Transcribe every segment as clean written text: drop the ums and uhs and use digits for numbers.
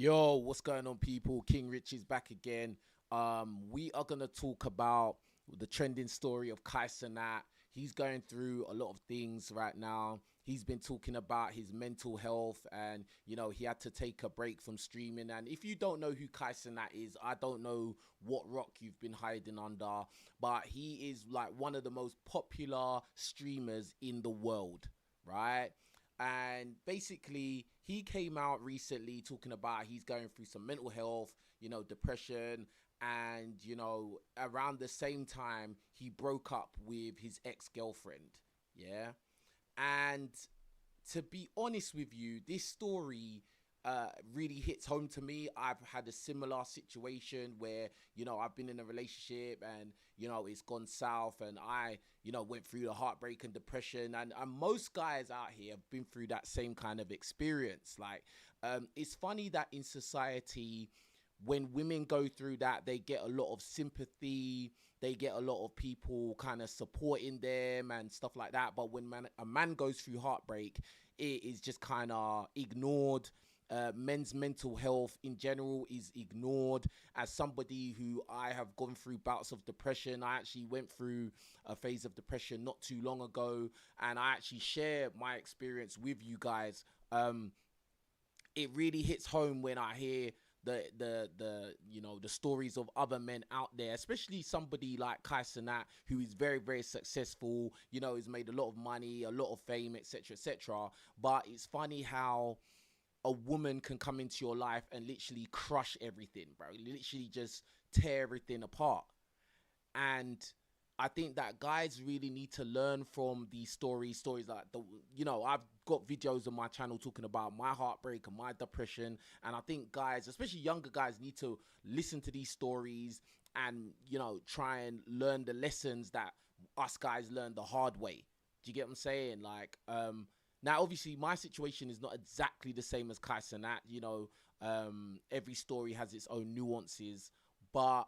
Yo, what's going on, people? King Rich is back again. We are gonna talk about the trending story of Kai Cenat. He's going through a lot of things right now. He's been talking about his mental health, and he had to take a break from streaming. And if you don't know who Kai Cenat is, I don't know what rock you've been hiding under, but he is like one of the most popular streamers in the world, right? And basically he came out recently talking about he's going through some mental health, depression, and around the same time he broke up with his ex-girlfriend. Yeah. And to be honest with you, this story really hits home to me. I've had a similar situation where, I've been in a relationship and, it's gone south, and I, went through the heartbreak and depression. And most guys out here have been through that same kind of experience. Like, it's funny that in society, when women go through that, they get a lot of sympathy, they get a lot of people kind of supporting them and stuff like that. But when a man goes through heartbreak, it is just kind of ignored. Men's mental health in general is ignored. As somebody who I have gone through bouts of depression, I actually went through a phase of depression not too long ago, and I actually share my experience with you guys. It really hits home when I hear the stories of other men out there, especially somebody like Kai Cenat, who is very, very successful, has made a lot of money, a lot of fame, etc., etc. But it's funny how a woman can come into your life and literally crush everything, bro. Literally just tear everything apart. And I think that guys really need to learn from these stories like I've got videos on my channel talking about my heartbreak and my depression. And I think guys, especially younger guys, need to listen to these stories and, try and learn the lessons that us guys learned the hard way. Do you get what I'm saying? Like, now, obviously, my situation is not exactly the same as Kai Cenat. Every story has its own nuances, but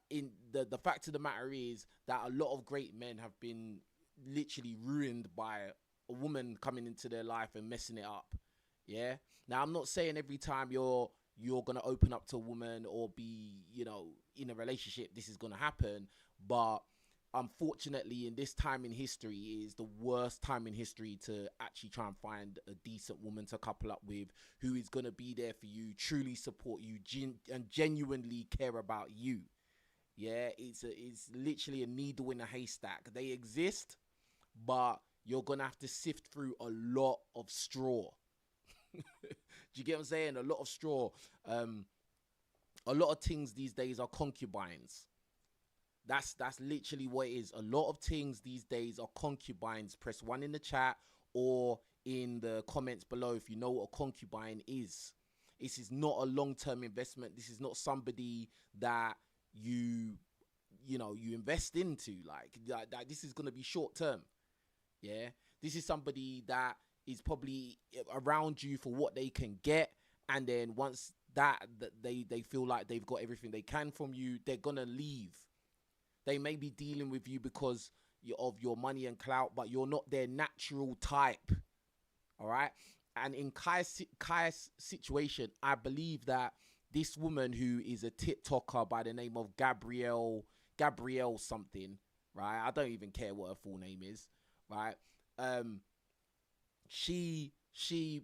in the fact of the matter is that a lot of great men have been literally ruined by a woman coming into their life and messing it up. Yeah. Now, I'm not saying every time you're gonna open up to a woman or be in a relationship this is gonna happen, but unfortunately in this time in history is the worst time in history to actually try and find a decent woman to couple up with, who is going to be there for you, truly support you, and genuinely care about you. Yeah, it's literally a needle in a haystack. They exist, but you're gonna have to sift through a lot of straw. Do you get what I'm saying? A lot of straw. A lot of things these days are concubines. That's literally what it is. A lot of things these days are concubines. Press 1 in the chat or in the comments below if you know what a concubine is. This is not a long-term investment. This is not somebody that you invest into. Like this is gonna be short-term. Yeah, this is somebody that is probably around you for what they can get, and then once that they feel like they've got everything they can from you, they're gonna leave. They may be dealing with you because of your money and clout, but you're not their natural type. All right. And in Kai's situation, I believe that this woman, who is a TikToker by the name of Gabrielle something, right? I don't even care what her full name is, right? She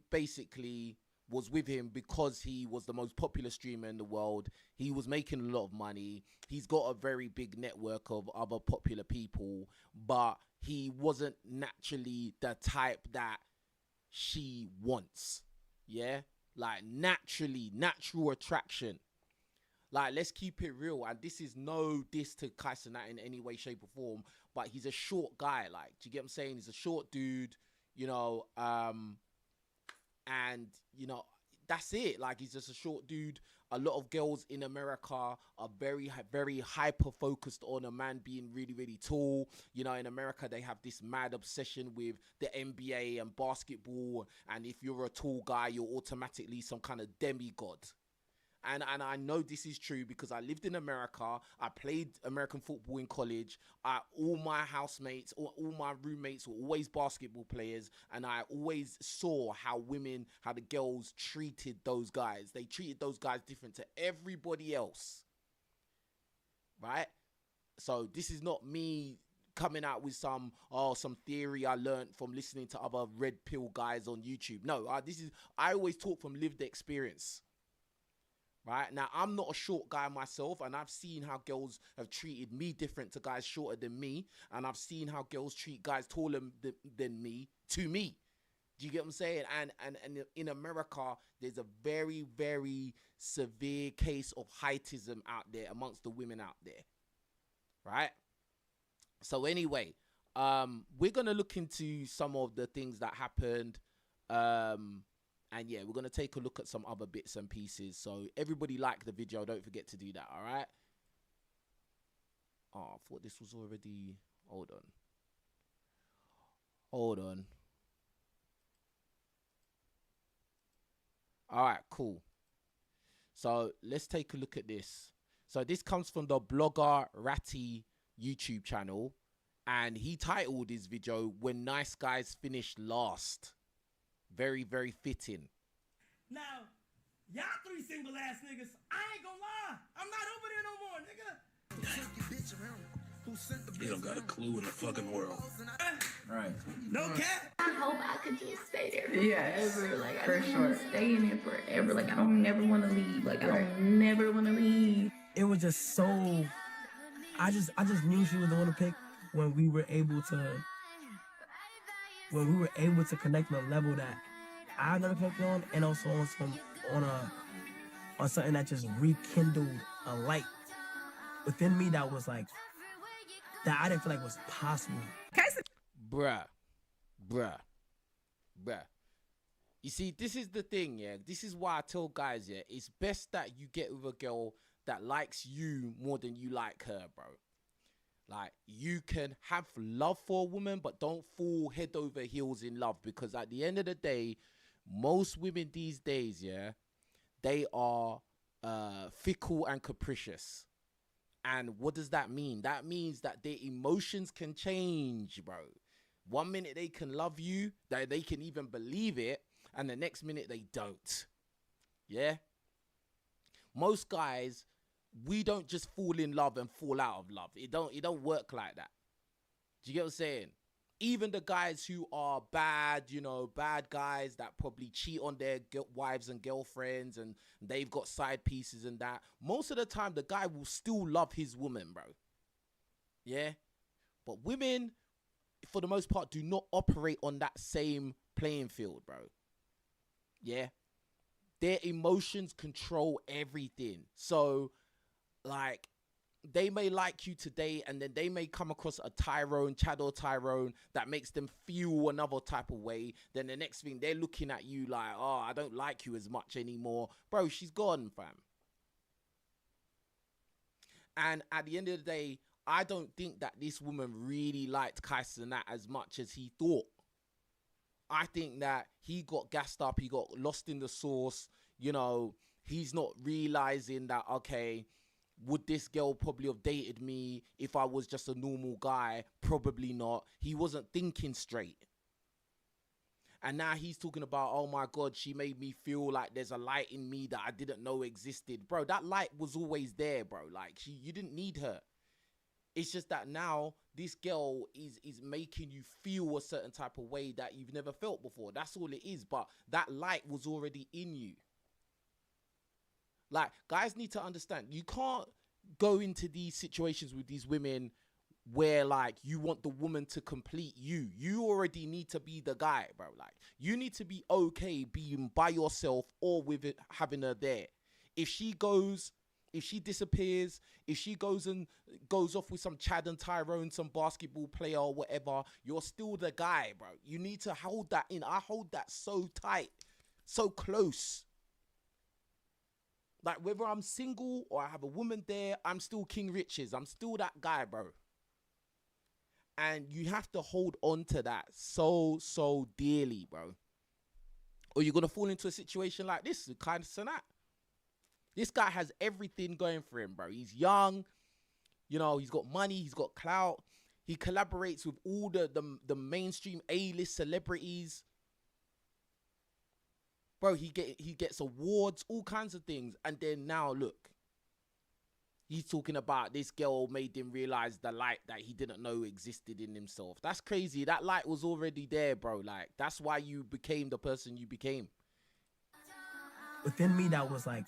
basically was with him because he was the most popular streamer in the world. He was making a lot of money. He's got a very big network of other popular people, but he wasn't naturally the type that she wants. Yeah? Like natural attraction. Like, let's keep it real. And this is no diss to Kai Cenat in any way, shape, or form, but he's a short guy. Like, do you get what I'm saying? He's a short dude, and that's it. Like, he's just a short dude. A lot of girls in America are very, very hyper focused on a man being really, really tall. In America, they have this mad obsession with the NBA and basketball, and if you're a tall guy, you're automatically some kind of demigod. and I know this is true because I lived in America. I played American football in college. All my housemates, all my roommates were always basketball players, and I always saw how the girls treated those guys. They treated those guys different to everybody else, right? So this is not me coming out with some theory I learned from listening to other red pill guys on YouTube. No, I always talk from lived experience. Right now, I'm not a short guy myself, and I've seen how girls have treated me different to guys shorter than me, and I've seen how girls treat guys taller than me to me. Do you get what I'm saying? And in America, there's a very, very severe case of heightism out there amongst the women out there, right? So anyway, we're gonna look into some of the things that happened. And yeah, we're going to take a look at some other bits and pieces. So everybody like the video. Don't forget to do that, all right? Oh, I thought this was already... Hold on. All right, cool. So let's take a look at this. So this comes from the blogger Ratty YouTube channel. And he titled his video, "When Nice Guys Finish Last." Very, very fitting. Now, y'all three single ass niggas, I ain't gonna lie, I'm not over there no more, nigga. You don't got a clue in the fucking world. Right. No cap. I hope I could just stay there forever. Like, I for don't sure. want to stay in it forever. Like, I don't never want to leave. Like, I don't never want to leave. It was just so... I just knew she was the one to pick when we were able to... connect on a level that I never connected on, and also on something that just rekindled a light within me that was like, that I didn't feel like was possible. Bruh. You see, this is the thing, yeah. This is why I tell guys, yeah, it's best that you get with a girl that likes you more than you like her, bro. Like, you can have love for a woman, but don't fall head over heels in love, because at the end of the day, most women these days, yeah, they are fickle and capricious. And what does that mean? That means that their emotions can change, bro. 1 minute they can love you, that they can even believe it, and the next minute they don't. Yeah? Most guys, we don't just fall in love and fall out of love. It don't work like that. Do you get what I'm saying? Even the guys who are bad, you know, bad guys that probably cheat on their wives and girlfriends, and they've got side pieces and that, most of the time the guy will still love his woman, bro. Yeah? But women, for the most part, do not operate on that same playing field, bro. Yeah? Their emotions control everything. So, like, they may like you today, and then they may come across a Chad or Tyrone that makes them feel another type of way. Then the next thing, they're looking at you like, oh, I don't like you as much anymore. Bro, she's gone, fam. And at the end of the day, I don't think that this woman really liked Kai Cenat as much as he thought. I think that he got gassed up, he got lost in the sauce. You know, he's not realizing that, okay, would this girl probably have dated me if I was just a normal guy? Probably not. He wasn't thinking straight. And now he's talking about, oh my God, she made me feel like there's a light in me that I didn't know existed. Bro, that light was always there, bro. Like, you didn't need her. It's just that now this girl is making you feel a certain type of way that you've never felt before. That's all it is. But that light was already in you. Like, guys need to understand, you can't go into these situations with these women where, like, you want the woman to complete you. You already need to be the guy, bro. Like, you need to be okay being by yourself or with it, having her there. If she disappears, if she goes off with some Chad and Tyrone, some basketball player or whatever, you're still the guy, bro. You need to hold that in. I hold that so tight, so close. Like, whether I'm single or I have a woman there, I'm still King Riches. I'm still that guy, bro. And you have to hold on to that so dearly, bro. Or you're going to fall into a situation like this with Kai Cenat. This guy has everything going for him, bro. He's young, you know, he's got money, he's got clout. He collaborates with all the mainstream A-list celebrities. Bro, he gets awards, all kinds of things. And then now look, he's talking about this girl made him realize the light that he didn't know existed in himself. That's crazy. That light was already there, bro. Like, that's why you became the person you became. Within me, that was like,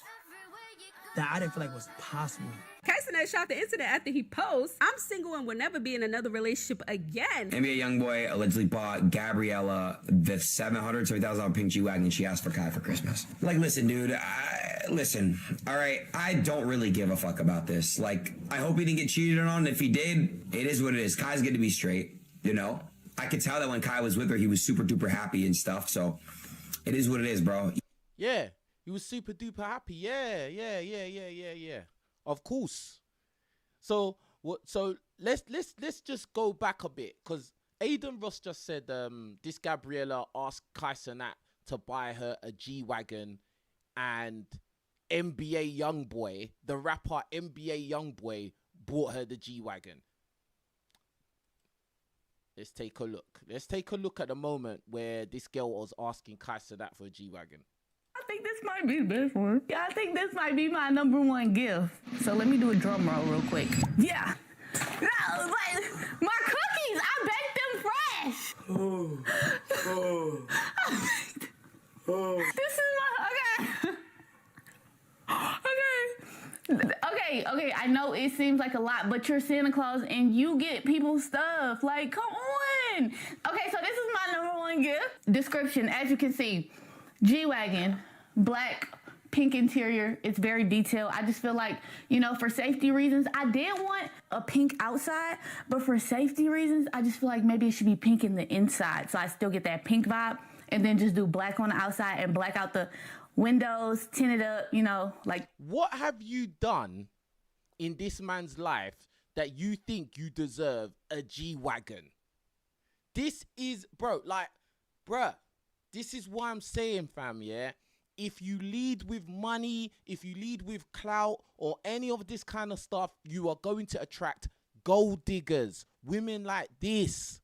that I didn't feel like was possible. Kai Cenat shot the incident after he posed, "I'm single and will never be in another relationship again." NBA YoungBoy allegedly bought Gabriella the $770,000 pink G-Wagon she asked for Kai for Christmas. Like, listen, dude, listen, all right, I don't really give a fuck about this. Like, I hope he didn't get cheated on. If he did, it is what it is. Kai's good to be straight, you know? I could tell that when Kai was with her, he was super duper happy and stuff, so it is what it is, bro. Yeah, he was super duper happy. Yeah. Of course. So what? So let's just go back a bit, because Aiden Ross just said this Gabriella asked Kai Cenat to buy her a G-Wagon, and NBA YoungBoy, the rapper NBA YoungBoy, bought her the G-Wagon. Let's take a look. Let's take a look at the moment where this girl was asking Kai Cenat for a G-Wagon. I think this might be the best one. Yeah, I think this might be my #1 gift. So let me do a drum roll real quick. Yeah. No, but my cookies, I baked them fresh. This is my, okay, I know it seems like a lot, but you're Santa Claus and you get people stuff. Like, come on. Okay, so this is my #1 gift. Description, as you can see, G-Wagon, black, pink interior. It's very detailed. I just feel like, you know, for safety reasons, I did want a pink outside, but for safety reasons, I just feel like maybe it should be pink in the inside, so I still get that pink vibe, and then just do black on the outside and black out the windows, tint it up, you know, like. What have you done in this man's life that you think you deserve a G-Wagon? This is, bro, like, bruh, this is what I'm saying, fam, yeah? If you lead with money, if you lead with clout or any of this kind of stuff, you are going to attract gold diggers, women like this.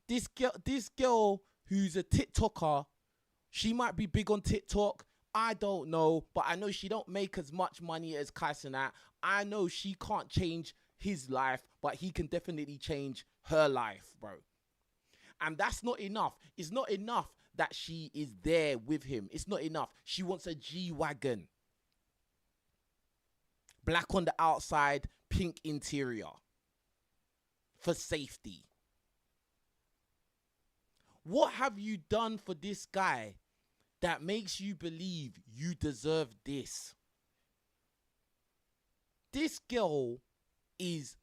This girl who's a TikToker, she might be big on TikTok. I don't know, but I know she don't make as much money as Kai Cenat. I know she can't change his life, but he can definitely change her life, bro. And that's not enough. It's not enough that she is there with him. It's not enough. She wants a G-Wagon. Black on the outside, pink interior. For safety. What have you done for this guy that makes you believe you deserve this? This girl is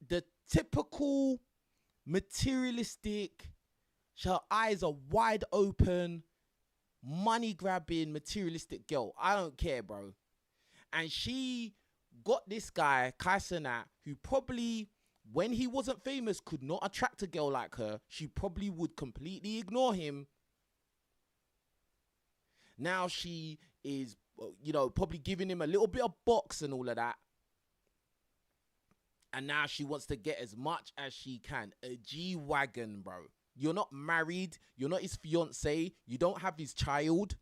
the typical materialistic, her eyes are wide open, money-grabbing, materialistic girl. I don't care, bro. And she got this guy, Kai Cenat, who probably, when he wasn't famous, could not attract a girl like her. She probably would completely ignore him. Now she is, you know, probably giving him a little bit of box and all of that. And now she wants to get as much as she can. A G-Wagon, bro. You're not married. You're not his fiance. You don't have his child.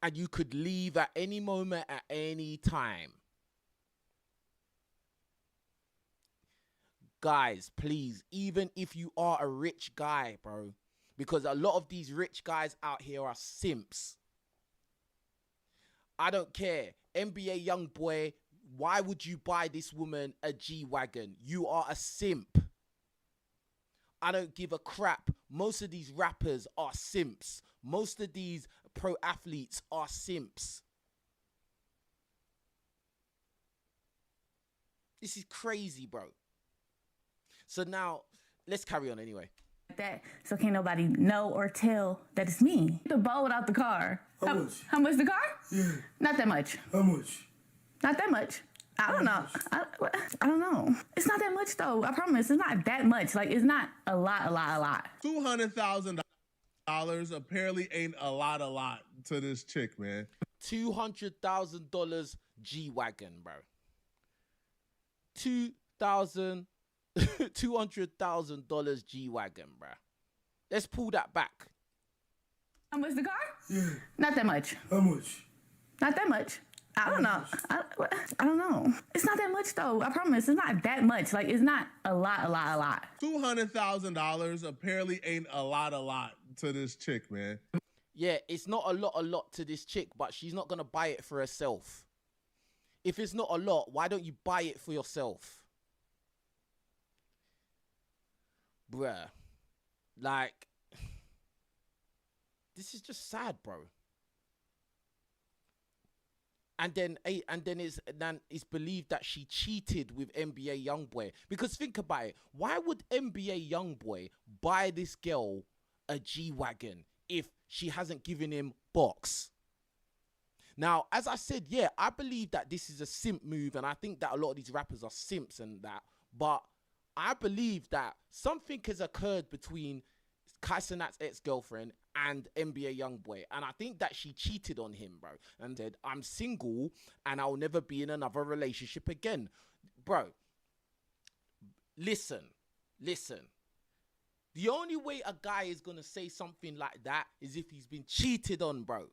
And you could leave at any moment, at any time. Guys, please, even if you are a rich guy, bro, because a lot of these rich guys out here are simps. I don't care. NBA YoungBoy, why would you buy this woman a G-Wagon? You are a simp. I don't give a crap. Most of these rappers are simps. Most of these pro athletes are simps. This is crazy, bro. So now, let's carry on anyway. That, so can't nobody know or tell that it's me. The boat without the car. How much? How much the car? Yeah. Not that much. How much? Not that much. I don't know. I don't know. It's not that much though. I promise. It's not that much. Like, it's not a lot. $200,000. apparently ain't a lot to this chick, man. $200,000 G-Wagon, bro. $200,000 G-Wagon, bro. Let's pull that back. How much the car? Yeah. Not that much. How much? Not that much. I don't know. I don't know. It's not that much though. I promise. It's not that much. Like, it's not a lot. $200,000 apparently ain't a lot to this chick, man. Yeah, it's not a lot to this chick, but she's not gonna buy it for herself. If it's not a lot, why don't you buy it for yourself? Bruh. Like, this is just sad, bro. And then it's believed that she cheated with NBA Youngboy. Because think about it, why would NBA Youngboy buy this girl a G-Wagon if she hasn't given him box? Now, as I said, yeah, I believe that this is a simp move, and I think that a lot of these rappers are simps and that, but I believe that something has occurred between Kai Cenat's ex-girlfriend and NBA Youngboy, and I think that she cheated on him, bro, and said, I'm single and I'll never be in another relationship again. Bro, listen. The only way a guy is gonna say something like that is if he's been cheated on, bro.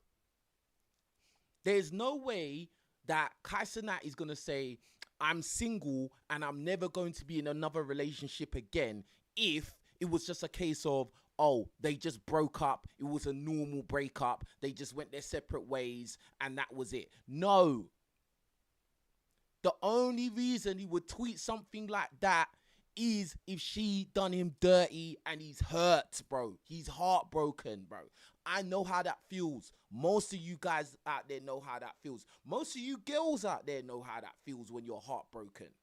There's no way that Kai Cenat is gonna say, I'm single and I'm never going to be in another relationship again if it was just a case of, oh, they just broke up, it was a normal breakup, they just went their separate ways, and that was it. No. The only reason he would tweet something like that is if she done him dirty and he's hurt, bro. He's heartbroken, bro. I know how that feels. Most of you guys out there know how that feels. Most of you girls out there know how that feels when you're heartbroken.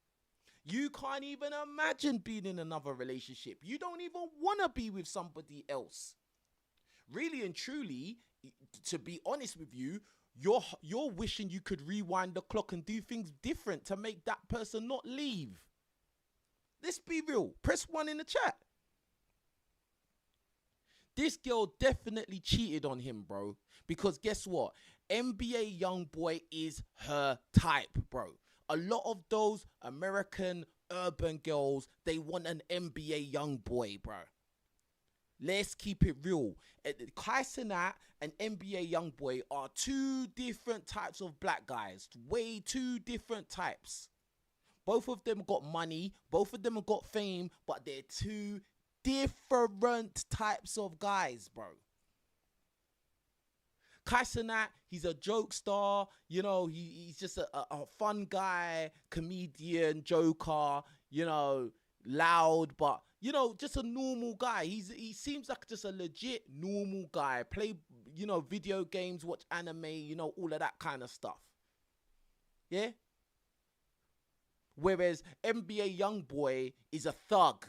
You can't even imagine being in another relationship. You don't even want to be with somebody else. Really and truly, to be honest with you, you're wishing you could rewind the clock and do things different to make that person not leave. Let's be real. Press 1 in the chat. This girl definitely cheated on him, bro. Because guess what? NBA Youngboy is her type, bro. A lot of those American urban girls, they want an NBA Youngboy, bro. Let's keep it real. Kai Cenat and NBA Youngboy are two different types of black guys. Way two different types. Both of them got money. Both of them have got fame. But they're two different types of guys, bro. Kai Cenat, he's a jokester, you know, he's just a fun guy, comedian, joker, you know, loud, but, you know, just a normal guy. He seems like just a legit normal guy. Play, you know, video games, watch anime, you know, all of that kind of stuff. Yeah? Whereas NBA Youngboy is a thug.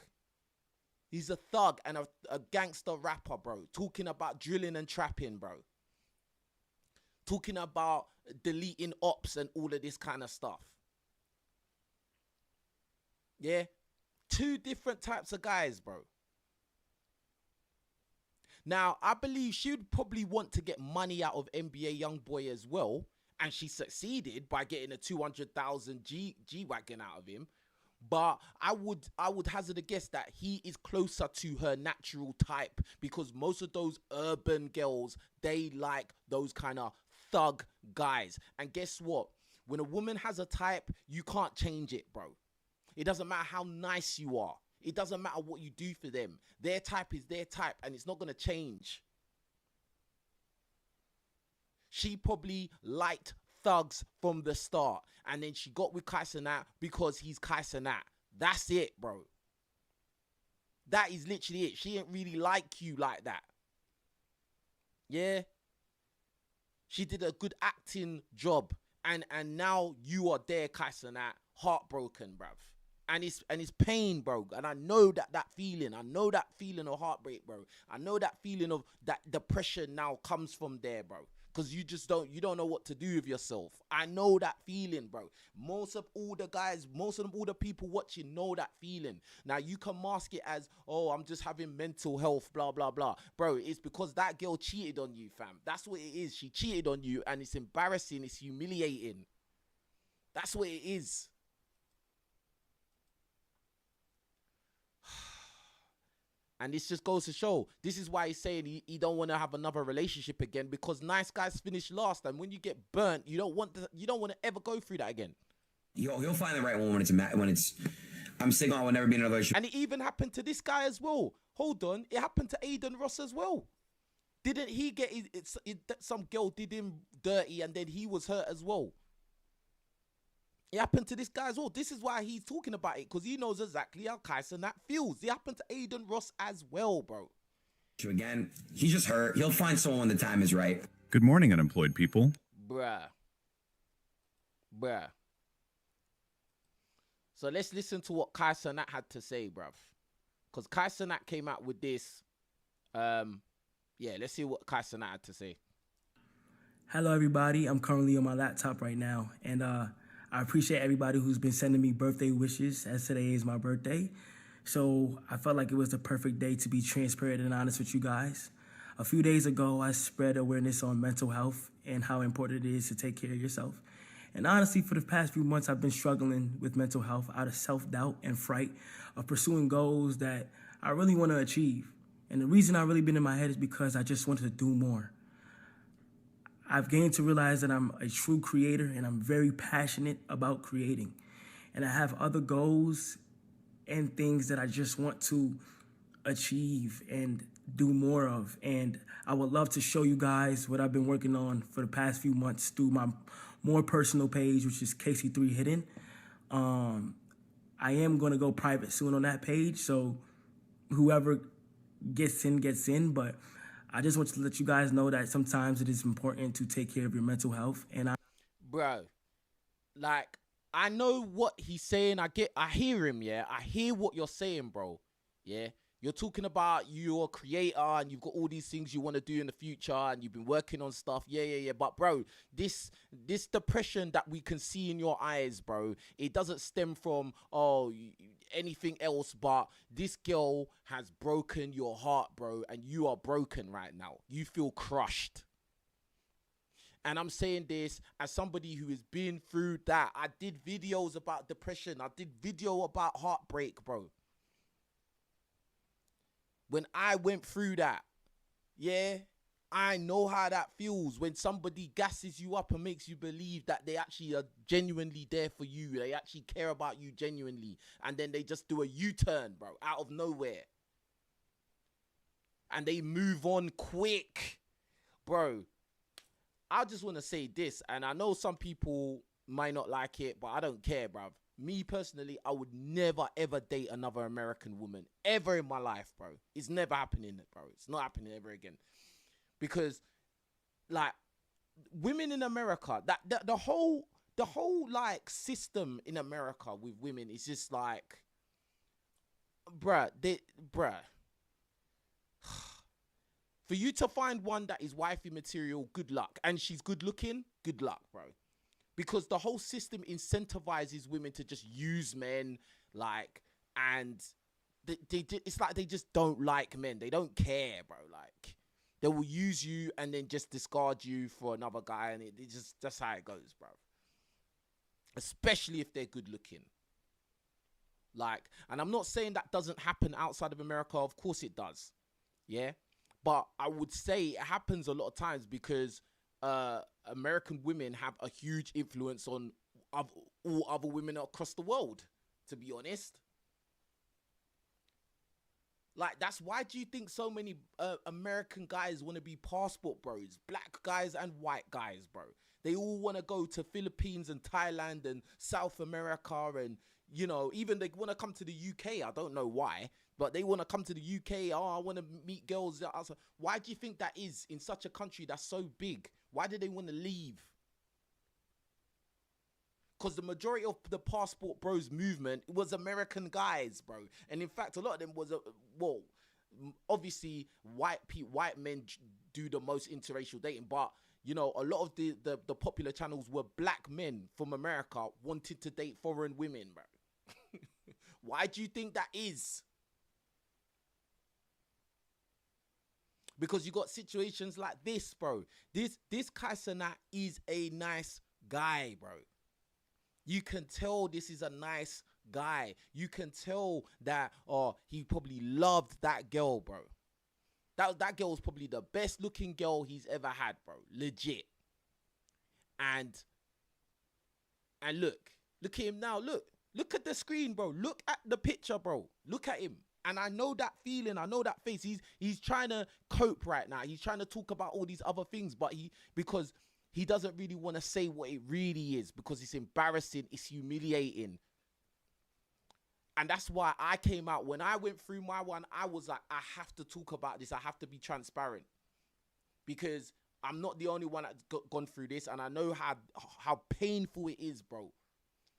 He's a thug and a gangster rapper, bro. Talking about drilling and trapping, bro. Talking about deleting ops and all of this kind of stuff. Yeah? Two different types of guys, bro. Now, I believe she would probably want to get money out of NBA Youngboy as well. And she succeeded by getting a 200,000 G-Wagon out of him. But I would hazard a guess that he is closer to her natural type. Because most of those urban girls, they like those kind of thug guys. And guess what? When a woman has a type, you can't change it, bro. It doesn't matter how nice you are. It doesn't matter what you do for them. Their type is their type, and it's not going to change. She probably liked thugs from the start, and then she got with Kai Cenat because he's Kai Cenat. That's it, bro. That is literally it. She didn't really like you like that. Yeah? She did a good acting job, and now you are there, Kai Cenat, heartbroken, bruv. And it's pain, bro. And I know that feeling. I know that feeling of heartbreak, bro. I know that feeling of that depression now comes from there, bro. because you don't know what to do with yourself. I know that feeling, bro. Most of all the people watching know that feeling. Now you can mask it as, oh, I'm just having mental health, blah blah blah, bro. It's because that girl cheated on you, fam. That's what it is. She cheated on you, and it's embarrassing. It's humiliating. That's what it is. And this just goes to show, this is why he's saying he don't want to have another relationship again, because nice guys finish last, and when you get burnt, you don't want to ever go through that again. He'll find the right one when it's I'm single, I will never be in another relationship. And it even happened to this guy as well. Hold on, it happened to Aiden Ross as well. Didn't he get some girl did him dirty, and then he was hurt as well? It happened to this guy as well. This is why he's talking about it, because he knows exactly how Kai Cenat feels. It happened to Aiden Ross as well, bro. Again, he's just hurt. He'll find someone when the time is right. Good morning, unemployed people. Bruh. So let's listen to what Kai Cenat had to say, bruv. Because Kai Cenat came out with this. Let's see what Kai Cenat had to say. Hello, everybody. I'm currently on my laptop right now, and I appreciate everybody who's been sending me birthday wishes, as today is my birthday. So I felt like it was the perfect day to be transparent and honest with you guys. A few days ago, I spread awareness on mental health and how important it is to take care of yourself. And honestly, for the past few months, I've been struggling with mental health out of self-doubt and fright of pursuing goals that I really want to achieve. And the reason I've really been in my head is because I just wanted to do more. I've gained to realize that I'm a true creator, and I'm very passionate about creating. And I have other goals and things that I just want to achieve and do more of. And I would love to show you guys what I've been working on for the past few months through my more personal page, which is KC3 Hidden. I am going to go private soon on that page, so whoever gets in, but I just want to let you guys know that sometimes it is important to take care of your mental health. And Bro, like, I know what he's saying. I hear him, yeah. I hear what you're saying, bro. Yeah. You're talking about you're a creator and you've got all these things you want to do in the future and you've been working on stuff. Yeah. But, bro, this depression that we can see in your eyes, bro, it doesn't stem from, anything else, but this girl has broken your heart, bro, and you are broken right now. You feel crushed. And I'm saying this as somebody who has been through that. I did videos about depression. I did video about heartbreak, bro. When I went through that, yeah, I know how that feels when somebody gasses you up and makes you believe that they actually are genuinely there for you. They actually care about you genuinely. And then they just do a U-turn, bro, out of nowhere. And they move on quick. Bro, I just want to say this, and I know some people might not like it, but I don't care, bro. Me personally, I would never, ever date another American woman ever in my life, bro. It's never happening, bro. It's not happening ever again. Because, like, women in America, the whole like system in America with women is just like, bruh. For you to find one that is wifey material, good luck. And she's good looking, good luck, bro. Because the whole system incentivizes women to just use men, like, and it's like they just don't like men. They don't care, bro. Like, they will use you and then just discard you for another guy, and that's how it goes, bro. Especially if they're good looking. Like, and I'm not saying that doesn't happen outside of America. Of course it does. Yeah. But I would say it happens a lot of times because American women have a huge influence on all other women across the world, to be honest. Like, that's why do you think so many American guys want to be passport bros? Black guys and white guys, bro. They all want to go to Philippines and Thailand and South America and, you know, even they want to come to the UK. I don't know why, but they want to come to the UK. Oh, I want to meet girls. Why do you think that is in such a country that's so big? Why do they want to leave? Because the majority of the passport bros movement was American guys, bro. And in fact, a lot of them was, obviously white men do the most interracial dating, but you know, a lot of the popular channels were black men from America wanting to date foreign women, bro. Why do you think that is? Because you got situations like this, bro. This Kai Cenat is a nice guy, bro. You can tell this is a nice guy. You can tell that he probably loved that girl, bro. That girl was probably the best looking girl he's ever had, bro. Legit. And look at him now. Look at the screen, bro. Look at the picture, bro. Look at him. And I know that feeling. I know that face. He's trying to cope right now. He's trying to talk about all these other things, but because he doesn't really want to say what it really is, because it's embarrassing, it's humiliating. And that's why I came out. When I went through my one, I was like, I have to talk about this. I have to be transparent, because I'm not the only one that's gone through this. And I know how painful it is, bro.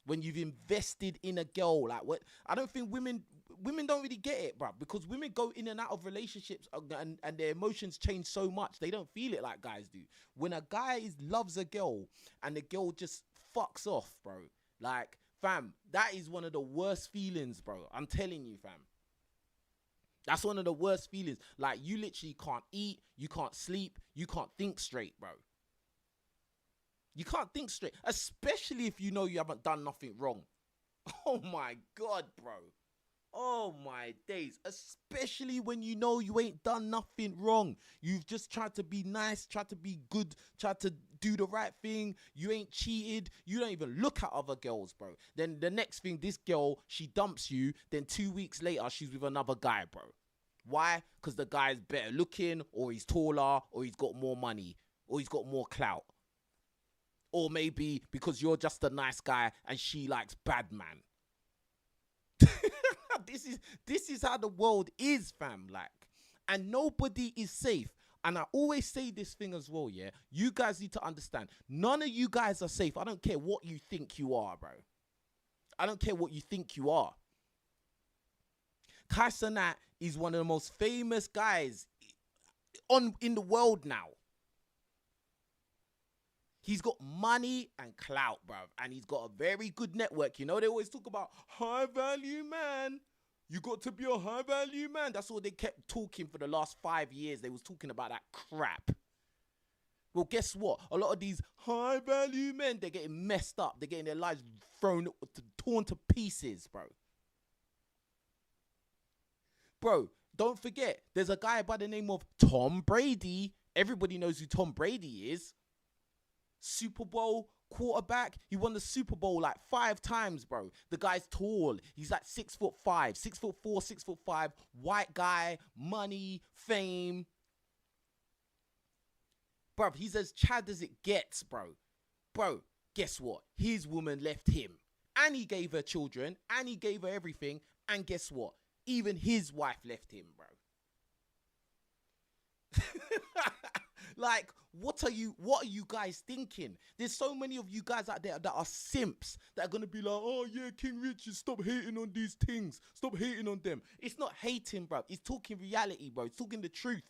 When you've invested in a girl, like what? I don't think women don't really get it, bro, because women go in and out of relationships and their emotions change so much. They don't feel it like guys do. When a guy loves a girl and the girl just fucks off, bro, like, fam, that is one of the worst feelings, bro. I'm telling you, fam. That's one of the worst feelings. Like, you literally can't eat, you can't sleep, you can't think straight, bro. You can't think straight, especially if you know you haven't done nothing wrong. Oh my God, bro. Oh my days. Especially when you know you ain't done nothing wrong. You've just tried to be nice, tried to be good, tried to do the right thing. You ain't cheated. You don't even look at other girls, bro. Then the next thing, this girl, she dumps you. Then 2 weeks later, she's with another guy, bro. Why? Because the guy's better looking, or he's taller, or he's got more money, or he's got more clout. Or maybe because you're just a nice guy and she likes bad man. This is how the world is, fam. Like, and nobody is safe. And I always say this thing as well, yeah. You guys need to understand. None of you guys are safe. I don't care what you think you are, bro. I don't care what you think you are. Kai Cenat is one of the most famous guys in the world now. He's got money and clout, bruv. And he's got a very good network. You know, they always talk about high value man. You got to be a high value man. That's all they kept talking for the last 5 years. They was talking about that crap. Well, guess what? A lot of these high value men, they're getting messed up. They're getting their lives torn to pieces, bro. Bro, don't forget, there's a guy by the name of Tom Brady. Everybody knows who Tom Brady is. Super Bowl quarterback. He won the Super Bowl like 5 times, bro. The guy's tall. He's like 6'5", 6'4", 6'5", white guy, money, fame. Bro, he's as Chad as it gets, bro. Bro, guess what? His woman left him. And he gave her children. And he gave her everything. And guess what? Even his wife left him, bro. Like, what are you guys thinking? There's so many of you guys out there that are simps that are going to be like, oh yeah, King Richard, stop hating on these things. Stop hating on them. It's not hating, bro. It's talking reality, bro. It's talking the truth.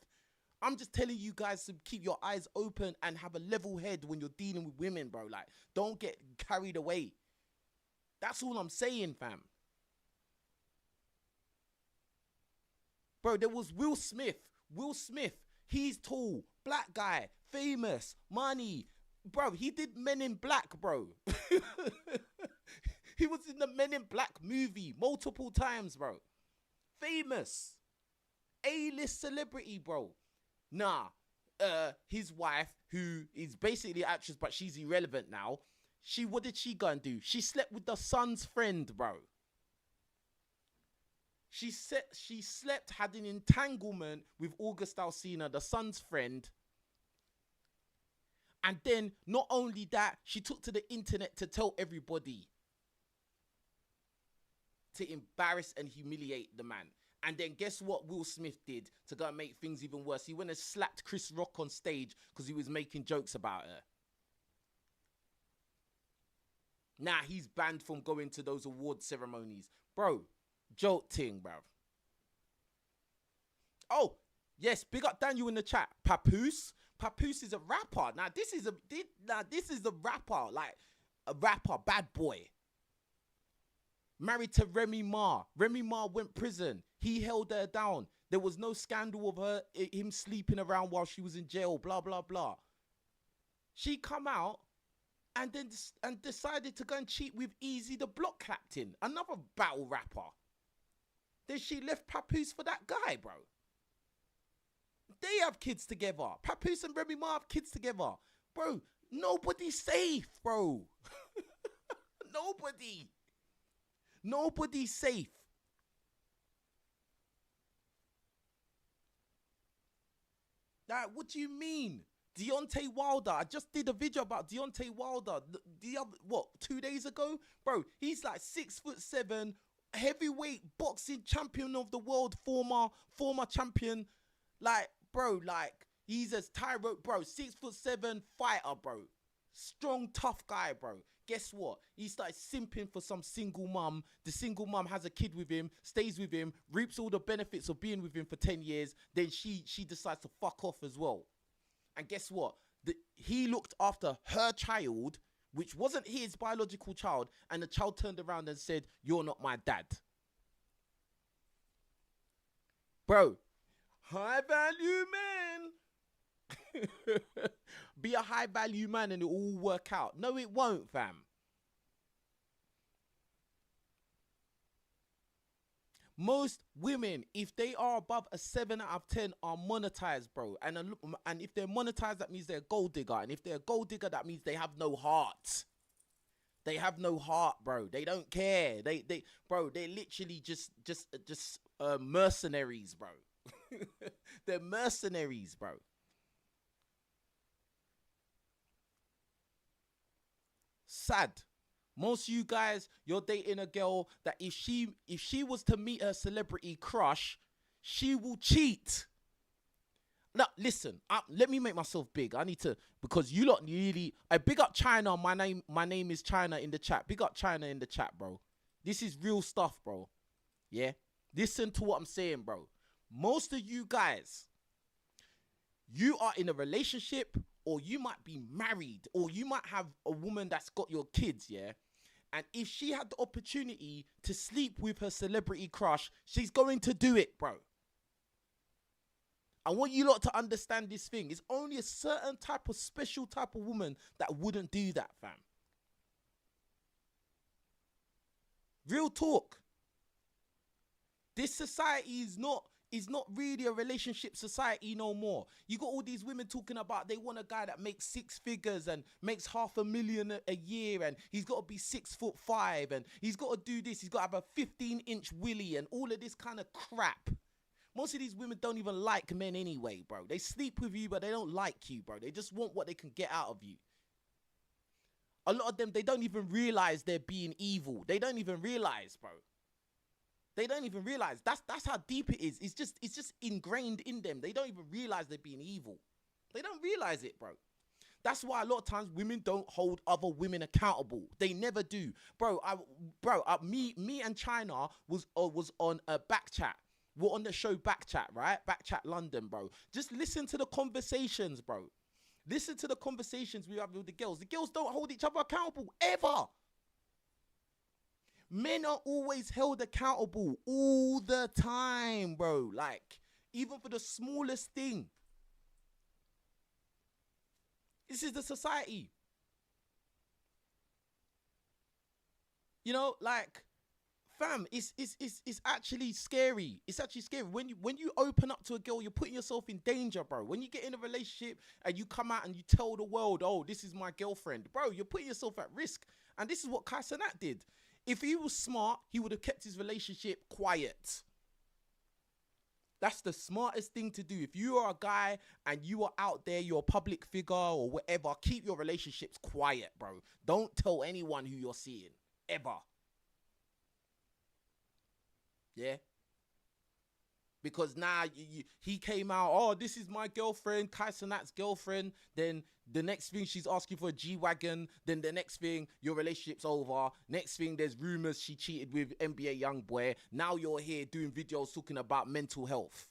I'm just telling you guys to keep your eyes open and have a level head when you're dealing with women, bro. Like, don't get carried away. That's all I'm saying, fam. Bro, there was Will Smith. Will Smith. He's tall, black guy, famous, money. Bro, he did Men in Black, bro. He was in the Men in Black movie multiple times, bro. Famous. A-list celebrity, bro. Nah. His wife, who is basically an actress, but she's irrelevant now. What did she go and do? She slept with the son's friend, bro. She slept, had an entanglement with August Alsina, the son's friend. And then, not only that, she took to the internet to tell everybody. To embarrass and humiliate the man. And then guess what Will Smith did to go and make things even worse? He went and slapped Chris Rock on stage because he was making jokes about her. Now he's banned from going to those award ceremonies. Bro. Joke ting, bruv. Oh, yes, big up Daniel in the chat. Papoose Papoose is a rapper. Now this is a rapper, like a rapper, bad boy. Married to Remy Ma. Remy Ma went prison. He held her down. There was no scandal of him sleeping around while she was in jail. Blah blah blah. She come out and then decided to go and cheat with Easy the Block Captain, another battle rapper. Then she left Papoose for that guy, bro. They have kids together. Papoose and Remy Ma have kids together. Bro, nobody's safe, bro. Nobody's safe. Like, what do you mean? Deontay Wilder. I just did a video about Deontay Wilder the other, 2 days ago? Bro, he's like 6'7", heavyweight boxing champion of the world, former champion. Like, bro, like, he's a tyro, bro, 6'7" fighter, bro. Strong, tough guy, bro. Guess what? He started simping for some single mum. The single mum has a kid with him, stays with him, reaps all the benefits of being with him for 10 years. Then she decides to fuck off as well. And guess what? He looked after her child, which wasn't his biological child, and the child turned around and said, "You're not my dad." Bro, high value man. Be a high value man and it will all work out. No, it won't, fam. Most women, if they are above a 7 out of 10, are monetized, bro. And if they're monetized, that means they're a gold digger. And if they're a gold digger, that means they have no heart. They have no heart, bro. They don't care. Bro, they're literally just mercenaries, bro. They're mercenaries, bro. Sad. Most of you guys, you're dating a girl that if she was to meet her celebrity crush, she will cheat. Now, listen, let me make myself big. I need to, because you lot really, I big up China. My name is China in the chat. Big up China in the chat, bro. This is real stuff, bro. Yeah? Listen to what I'm saying, bro. Most of you guys, you are in a relationship, or you might be married, or you might have a woman that's got your kids, yeah? And if she had the opportunity to sleep with her celebrity crush, she's going to do it, bro. I want you lot to understand this thing. It's only a certain type of special type of woman that wouldn't do that, fam. Real talk. This society is not really a relationship society no more. You got all these women talking about they want a guy that makes 6 figures and makes $500,000 a year, and he's got to be 6'5", and he's got to do this. He's got to have a 15-inch willy and all of this kind of crap. Most of these women don't even like men anyway, bro. They sleep with you, but they don't like you, bro. They just want what they can get out of you. A lot of them, they don't even realize they're being evil. They don't even realize, bro. They don't even realize. That's how deep it is. It's just ingrained in them. They don't even realize they're being evil. They don't realize it, bro. That's why a lot of times women don't hold other women accountable. They never do, bro. Me and China was on a back chat. We're on the show Back Chat, right? Back Chat London, bro. Just listen to the conversations, bro. Listen to the conversations we have with the girls. The girls don't hold each other accountable, ever. Men are always held accountable all the time, bro. Like, even for the smallest thing. This is the society. You know, like, fam, it's actually scary. It's actually scary. When you open up to a girl, you're putting yourself in danger, bro. When you get in a relationship and you come out and you tell the world, "Oh, this is my girlfriend," bro, you're putting yourself at risk. And this is what Kai Cenat did. If he was smart, he would have kept his relationship quiet. That's the smartest thing to do. If you are a guy and you are out there, you're a public figure or whatever, keep your relationships quiet, bro. Don't tell anyone who you're seeing, ever. Yeah? Because now he came out, "Oh, this is my girlfriend, Kai Cenat's girlfriend." Then the next thing, she's asking for a G-Wagon. Then the next thing, your relationship's over. Next thing, there's rumors she cheated with NBA Youngboy. Now you're here doing videos talking about mental health.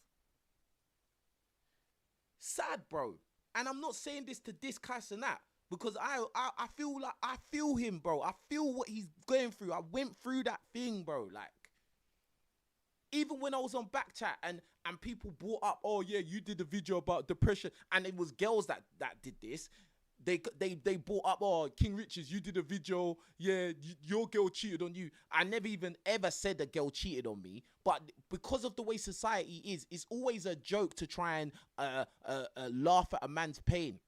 Sad, bro. And I'm not saying this to diss Kai Cenat, because I feel like I feel him, bro. I feel what he's going through. I went through that thing, bro. Like, even when I was on Backchat and people brought up, oh yeah, you did a video about depression, and it was girls that did this. They brought up, oh, King Richards, you did a video, yeah, your girl cheated on you. I never even ever said a girl cheated on me, but because of the way society is, it's always a joke to try and laugh at a man's pain.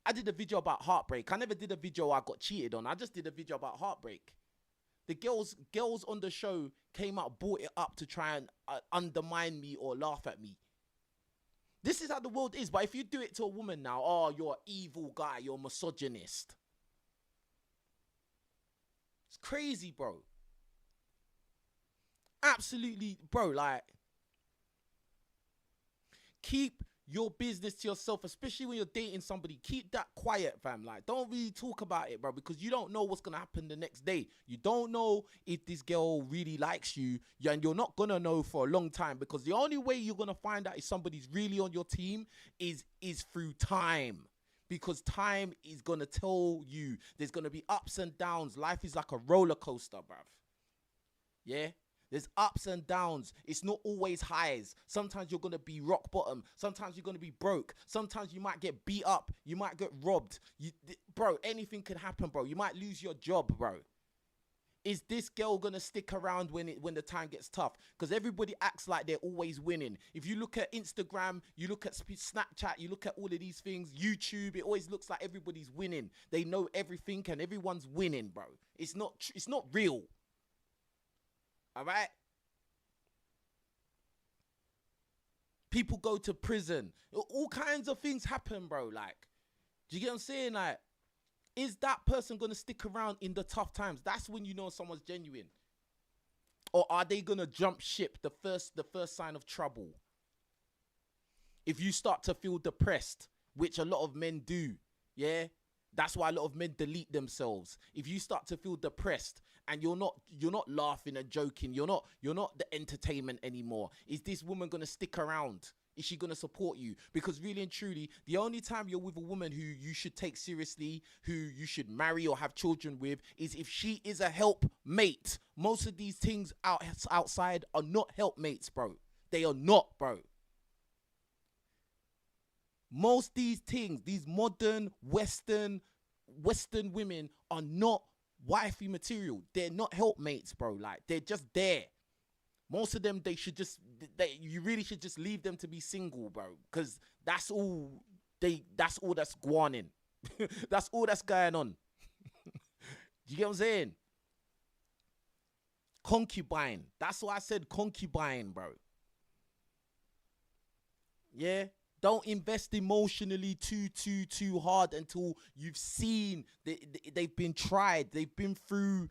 I did a video about Heartbreak. I never did a video I got cheated on. I just did a video about Heartbreak. The girls on the show came out, brought it up to try and undermine me or laugh at me. This is how the world is. But if you do it to a woman now, oh, you're an evil guy, you're a misogynist. It's crazy, bro. Absolutely, bro. Like, keep your business to yourself, especially when you're dating somebody. Keep that quiet, fam. Like, don't really talk about it, bro, because you don't know what's gonna happen the next day. You don't know if this girl really likes you, and you're not gonna know for a long time, because the only way you're gonna find out if somebody's really on your team is through time. Because time is gonna tell you. There's gonna be ups and downs. Life is like a roller coaster, bruv. Yeah? There's ups and downs. It's not always highs. Sometimes you're going to be rock bottom. Sometimes you're going to be broke. Sometimes you might get beat up. You might get robbed. Bro, anything can happen, bro. You might lose your job, bro. Is this girl going to stick around when the time gets tough? Because everybody acts like they're always winning. If you look at Instagram, you look at Snapchat, you look at all of these things, YouTube, it always looks like everybody's winning. They know everything and everyone's winning, bro. It's not real. All right? People go to prison. All kinds of things happen, bro. Like, do you get what I'm saying? Like, is that person going to stick around in the tough times? That's when you know someone's genuine. Or are they going to jump ship the first sign of trouble? If you start to feel depressed, which a lot of men do, yeah? That's why a lot of men delete themselves. If you start to feel depressed and you're not laughing and joking, you're not the entertainment anymore. Is this woman going to stick around? Is she going to support you? Because really and truly, the only time you're with a woman who you should take seriously, who you should marry or have children with, is if she is a helpmate. Most of these things outside are not helpmates, bro. They are not, bro. Most these things, these modern Western women are not wifey material. They're not helpmates, bro. Like, they're just there. Most of them, you really should just leave them to be single, bro. Because that's all that's going in. That's all that's going on. You get what I'm saying? Concubine. That's why I said concubine, bro. Yeah? Don't invest emotionally too hard until you've seen they've been tried. They've been through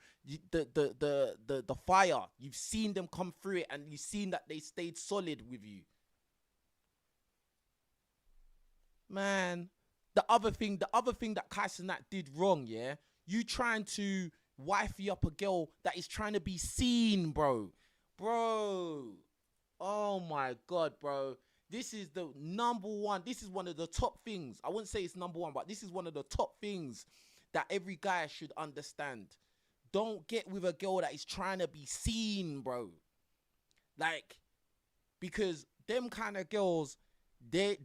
the fire. You've seen them come through it, and you've seen that they stayed solid with you. Man, the other thing that Kai Cenat did wrong, yeah? You trying to wifey up a girl that is trying to be seen, bro. Bro. Oh my God, bro. This is the number one. This is one of the top things. I wouldn't say it's number one, but this is one of the top things that every guy should understand. Don't get with a girl that is trying to be seen, bro. Like, because them kind of girls, their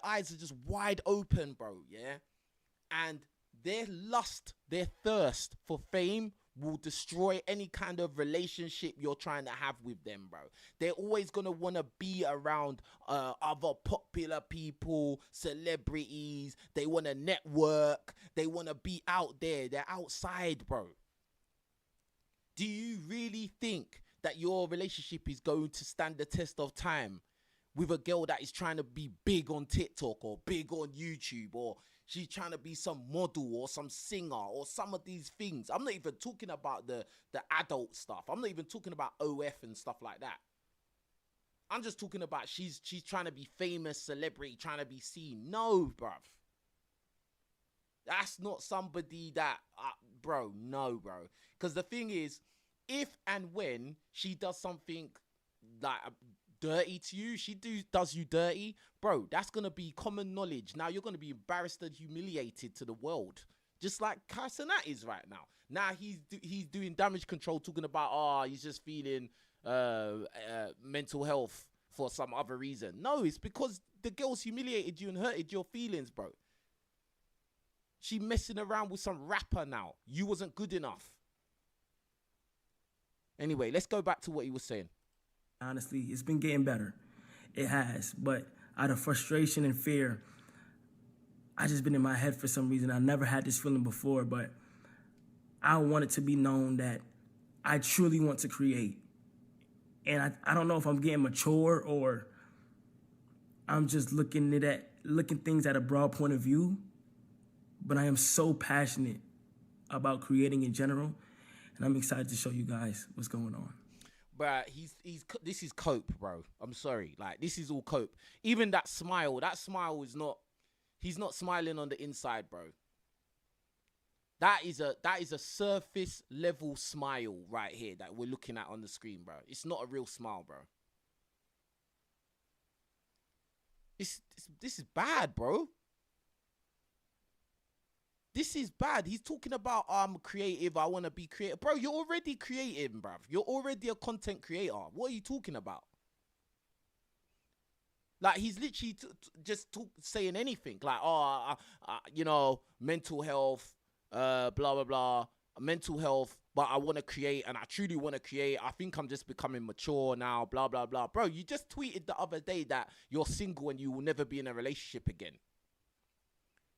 eyes are just wide open, bro, yeah? And their lust, their thirst for fame will destroy any kind of relationship you're trying to have with them, bro. They're always going to want to be around other popular people, celebrities. They want to network. They want to be out there. They're outside, bro. Do you really think that your relationship is going to stand the test of time with a girl that is trying to be big on TikTok or big on YouTube, or she's trying to be some model or some singer or some of these things? I'm not even talking about the adult stuff. I'm not even talking about OF and stuff like that. I'm just talking about she's trying to be famous, celebrity, trying to be seen. No, bruv. That's not somebody that, bro, no, bro. Because the thing is, if and when she does something like dirty to you, she does you dirty, bro, that's gonna be common knowledge. Now you're gonna be embarrassed and humiliated to the world, just like Kai Cenat is right now. Now he's doing damage control, talking about he's just feeling mental health for some other reason. No, it's because the girl's humiliated you and hurted your feelings, bro. She messing around with some rapper now. You wasn't good enough. Anyway, let's go back to what he was saying. Honestly, it's been getting better. It has. But out of frustration and fear, I just been in my head for some reason. I never had this feeling before, but I want it to be known that I truly want to create. And I don't know if I'm getting mature or I'm just looking things at a broad point of view, but I am so passionate about creating in general, and I'm excited to show you guys what's going on. Bruh, this is cope, bro. I'm sorry. Like, this is all cope. Even that smile is not, he's not smiling on the inside, bro. That is a surface level smile right here that we're looking at on the screen, bro. It's not a real smile, bro. This is bad, bro. This is bad. He's talking about, I'm creative, I want to be creative. Bro, you're already creative, bruv. You're already a content creator. What are you talking about? Like, he's literally saying anything. Like, mental health, blah, blah, blah. Mental health, but I want to create, and I truly want to create. I think I'm just becoming mature now, blah, blah, blah. Bro, you just tweeted the other day that you're single and you will never be in a relationship again.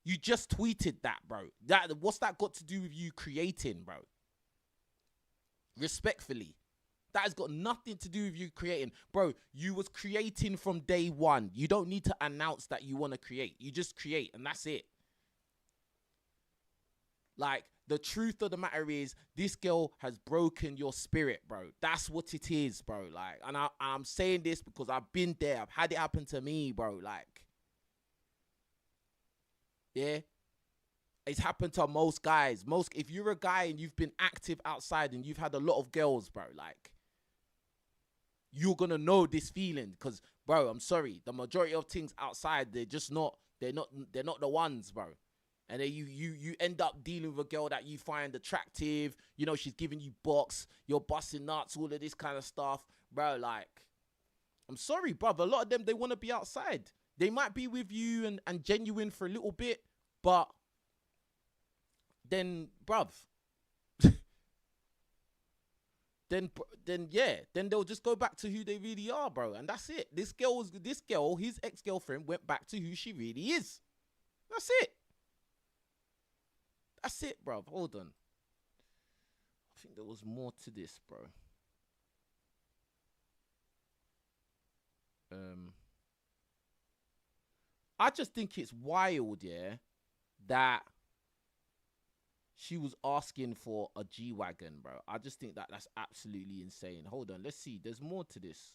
You just tweeted that, bro. What's that got to do with you creating, bro? Respectfully. That has got nothing to do with you creating. Bro, you was creating from day one. You don't need to announce that you want to create. You just create, and that's it. Like, the truth of the matter is, this girl has broken your spirit, bro. That's what it is, bro. Like, and I'm saying this because I've been there. I've had it happen to me, bro. Like, yeah, it's happened to most guys. If you're a guy and you've been active outside and you've had a lot of girls, bro, like, you're gonna know this feeling. Because, bro, I'm sorry, the majority of things outside, they're not the ones, bro. And then you end up dealing with a girl that you find attractive. You know, she's giving you box, you're busting nuts, all of this kind of stuff, bro. Like, I'm sorry, bro. A lot of them, they want to be outside. They might be with you and genuine for a little bit, but then, bruv, then they'll just go back to who they really are, bro. And that's it. This girl, his ex-girlfriend, went back to who she really is. That's it. That's it, bruv. Hold on. I think there was more to this, bro. I just think it's wild, yeah, that she was asking for a G-Wagon, bro. I just think that's absolutely insane. Hold on, let's see. There's more to this.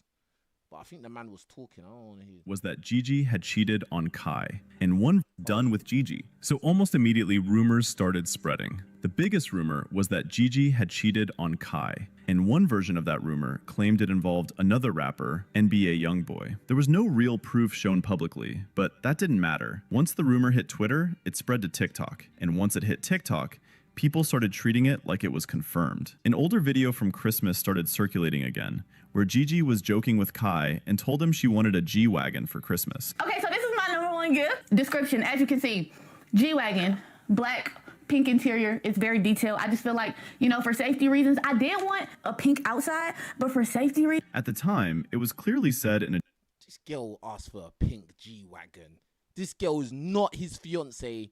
But I think the man was talking. I don't want to hear. Was that Gigi had cheated on Kai, and one done with Gigi. So almost immediately, rumors started spreading. The biggest rumor was that Gigi had cheated on Kai, and one version of that rumor claimed it involved another rapper, NBA YoungBoy. There was no real proof shown publicly, but that didn't matter. Once the rumor hit Twitter, it spread to TikTok, and once it hit TikTok, people started treating it like it was confirmed. An older video from Christmas started circulating again, where Gigi was joking with Kai and told him she wanted a G-Wagon for Christmas. Okay, so this is my number one gift. Description, as you can see, G-Wagon, black, pink interior. It's very detailed. I just feel like, for safety reasons, I did want a pink outside, but for safety reasons. At the time, it was clearly said in a... This girl asked for a pink G-Wagon. This girl is not his fiance,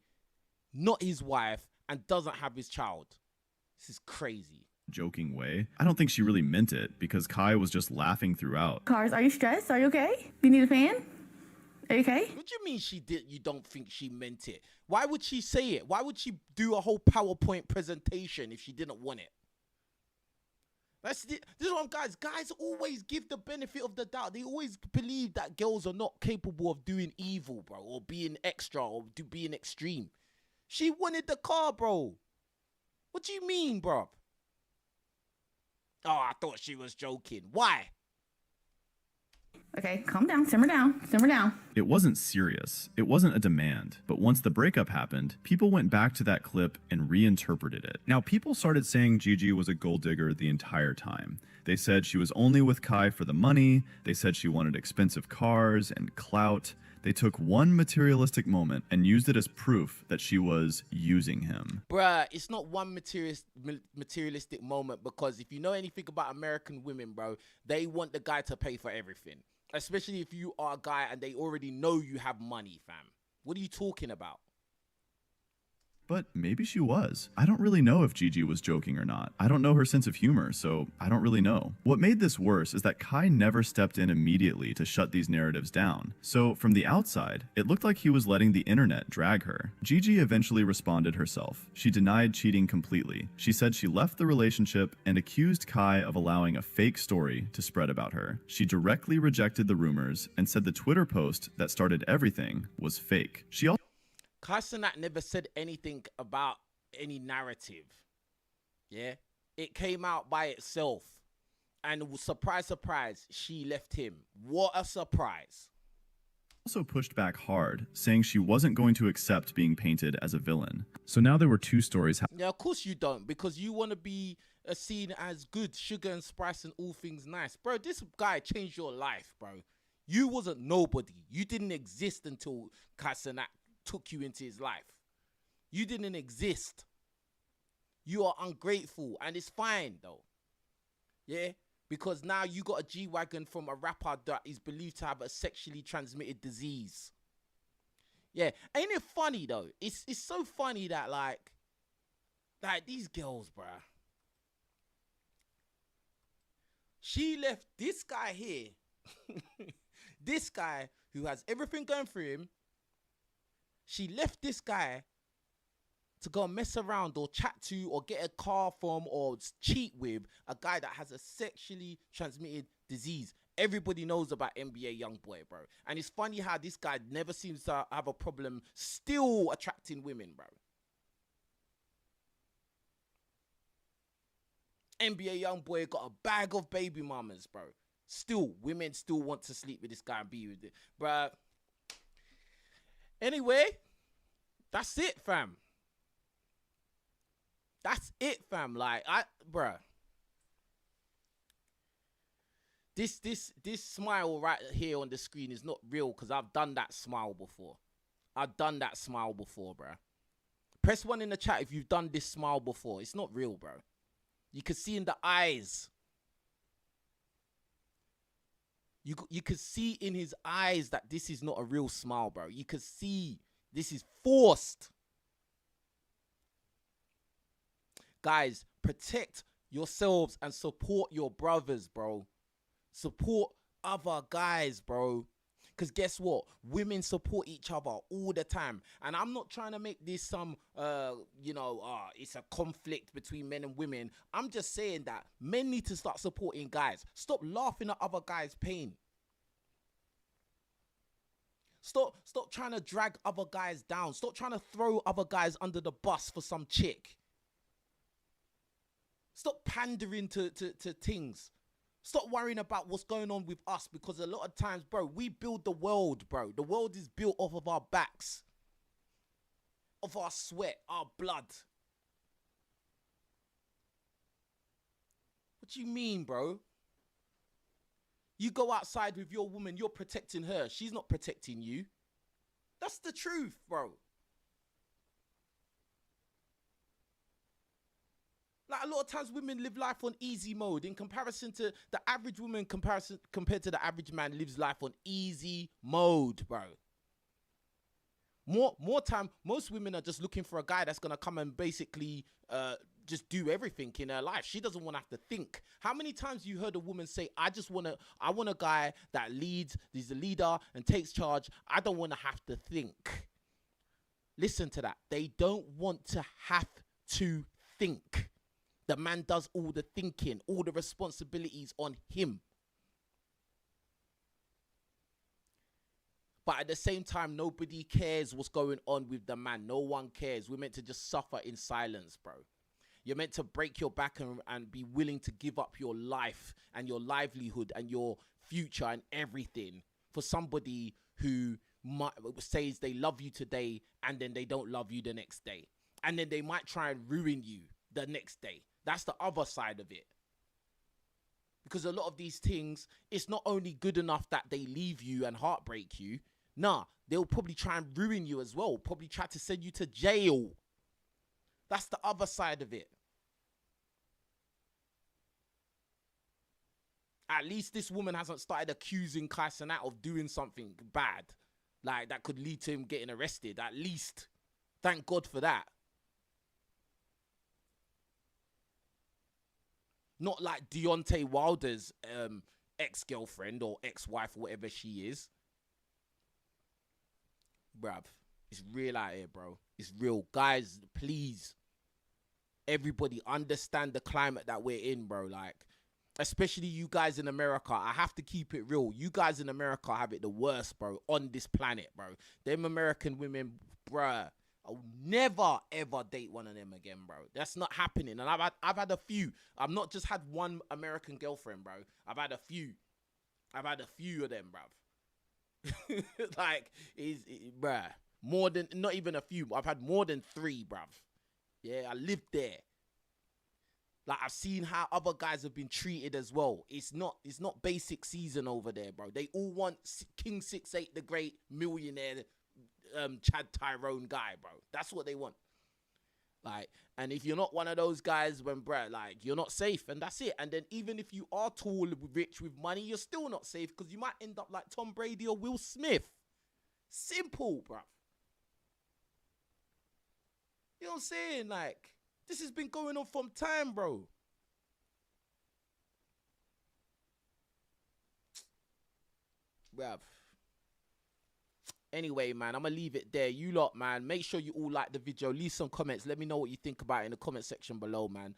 not his wife, and doesn't have his child. This is crazy. Joking way. I don't think she really meant it because Kai was just laughing throughout. Cars, are you stressed? Are you okay? You need a fan? Are you okay? What do you mean you don't think she meant it? Why would she say it? Why would she do a whole PowerPoint presentation if she didn't want it? This is what guys always give the benefit of the doubt. They always believe that girls are not capable of doing evil, bro, or being extra or being extreme. She wanted the car, bro. What do you mean, bro? Oh, I thought she was joking. Why? Okay, calm down, simmer down, simmer down. It wasn't serious. It wasn't a demand. But once the breakup happened, people went back to that clip and reinterpreted it. Now, people started saying Gigi was a gold digger the entire time. They said she was only with Kai for the money. They said she wanted expensive cars and clout. They took one materialistic moment and used it as proof that she was using him. Bruh, it's not one materialistic moment, because if you know anything about American women, bro, they want the guy to pay for everything. Especially if you are a guy and they already know you have money, fam. What are you talking about? But maybe she was. I don't really know if Gigi was joking or not. I don't know her sense of humor, so I don't really know. What made this worse is that Kai never stepped in immediately to shut these narratives down. So from the outside, it looked like he was letting the internet drag her. Gigi eventually responded herself. She denied cheating completely. She said she left the relationship and accused Kai of allowing a fake story to spread about her. She directly rejected the rumors and said the Twitter post that started everything was fake. She also Kai Cenat never said anything about any narrative. Yeah? It came out by itself. And surprise, surprise, she left him. What a surprise. also pushed back hard, saying she wasn't going to accept being painted as a villain. So now there were two stories. Yeah, of course you don't, because you want to be seen as good, sugar and spice and all things nice. Bro, this guy changed your life, bro. You wasn't nobody. You didn't exist until Kai Cenat took you into his life. You didn't exist. You are ungrateful, and it's fine though. Yeah, because now you got a G-Wagon from a rapper that is believed to have a sexually transmitted disease. Yeah, ain't it funny though? It's so funny that like these girls, bruh. She left this guy here, this guy who has everything going for him. She left this guy to go mess around or chat to or get a car from or cheat with a guy that has a sexually transmitted disease. Everybody knows about NBA Youngboy, bro. And it's funny how this guy never seems to have a problem still attracting women, bro. NBA Youngboy got a bag of baby mamas, bro. Still, women still want to sleep with this guy and be with it, bro. Anyway, that's it, fam. That's it, fam. Like, bruh. This smile right here on the screen is not real because I've done that smile before. I've done that smile before, bruh. Press 1 in the chat if you've done this smile before. It's not real, bro. You can see in the eyes. You could see in his eyes that this is not a real smile, bro. You could see this is forced. Guys, protect yourselves and support your brothers, bro. Support other guys, bro. Because guess what? Women support each other all the time. And I'm not trying to make this some, it's a conflict between men and women. I'm just saying that men need to start supporting guys. Stop laughing at other guys' pain. Stop trying to drag other guys down. Stop trying to throw other guys under the bus for some chick. Stop pandering to things. Stop worrying about what's going on with us, because a lot of times, bro, we build the world, bro. The world is built off of our backs, of our sweat, our blood. What do you mean, bro? You go outside with your woman, you're protecting her. She's not protecting you. That's the truth, bro. Like, a lot of times women live life on easy mode in comparison to the average woman compared to the average man lives life on easy mode, bro. More time, most women are just looking for a guy that's going to come and basically just do everything in her life. She doesn't want to have to think. How many times you heard a woman say, I want a guy that leads, he's the leader and takes charge. I don't want to have to think. Listen to that. They don't want to have to think. The man does all the thinking, all the responsibilities on him. But at the same time, nobody cares what's going on with the man. No one cares. We're meant to just suffer in silence, bro. You're meant to break your back and be willing to give up your life and your livelihood and your future and everything for somebody who says they love you today and then they don't love you the next day. And then they might try and ruin you the next day. That's the other side of it. Because a lot of these things, it's not only good enough that they leave you and heartbreak you. Nah, they'll probably try and ruin you as well. Probably try to send you to jail. That's the other side of it. At least this woman hasn't started accusing Kai Cenat of doing something bad, like that could lead to him getting arrested. At least. Thank God for that. Not like Deontay Wilder's ex-girlfriend or ex-wife or whatever she is. Bruv, it's real out here, bro. It's real. Guys, please. Everybody understand the climate that we're in, bro. Like, especially you guys in America. I have to keep it real. You guys in America have it the worst, bro, on this planet, bro. Them American women, bruh, I'll never, ever date one of them again, bro. That's not happening. And I've had a few. I've not just had one American girlfriend, bro. I've had a few. I've had a few of them, bruv. Like, bruh, more than, not even a few. I've had more than 3, bruv. Yeah, I lived there. Like, I've seen how other guys have been treated as well. It's not basic season over there, bro. They all want King 6'8", the great millionaire, Chad Tyrone guy, bro. That's what they want. Like, and if you're not one of those guys, when, bruh, like, you're not safe, and that's it. And then even if you are tall, rich, with money, you're still not safe, because you might end up like Tom Brady or Will Smith. Simple, bruv. You know what I'm saying? Like, this has been going on from time, bro. Bruv. Anyway, man, I'm going to leave it there. You lot, man, make sure you all like the video. Leave some comments. Let me know what you think about it in the comment section below, man.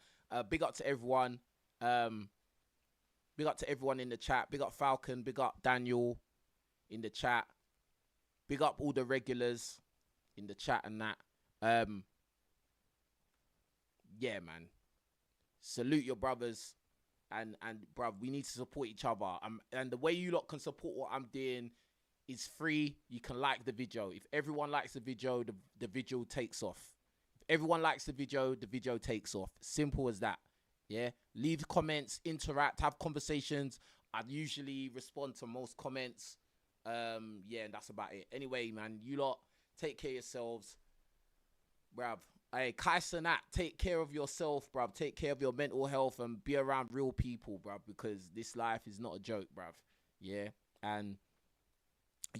Big up to everyone. Big up to everyone in the chat. Big up Falcon. Big up Daniel in the chat. Big up all the regulars in the chat and that. Yeah, man. Salute your brothers. And bruv, we need to support each other. And the way you lot can support what I'm doing is free. You can like the video. If everyone likes the video, the video takes off. If everyone likes the video takes off. Simple as that. Yeah? Leave comments, interact, have conversations. I usually respond to most comments. Yeah, and that's about it. Anyway, man, you lot, take care of yourselves. Bruv. Hey, Kai Cenat, take care of yourself, bruv. Take care of your mental health and be around real people, bruv, because this life is not a joke, bruv. Yeah? And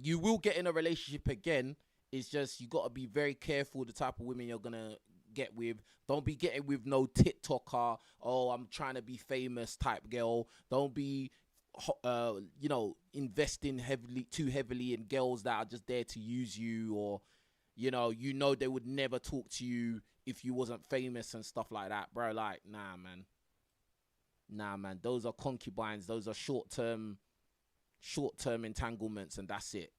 you will get in a relationship again. It's just you got to be very careful the type of women you're going to get with. Don't be getting with no TikToker, oh, I'm trying to be famous type girl. Don't be, you know, investing too heavily in girls that are just there to use you, or, you know they would never talk to you if you wasn't famous and stuff like that, bro. Like, nah, man. Nah, man. Those are concubines. Those are short-term entanglements, and that's it.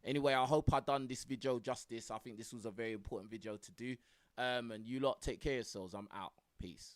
Anyway, I hope I done this video justice. I think this was a very important video to do. And you lot take care of yourselves. I'm out. Peace.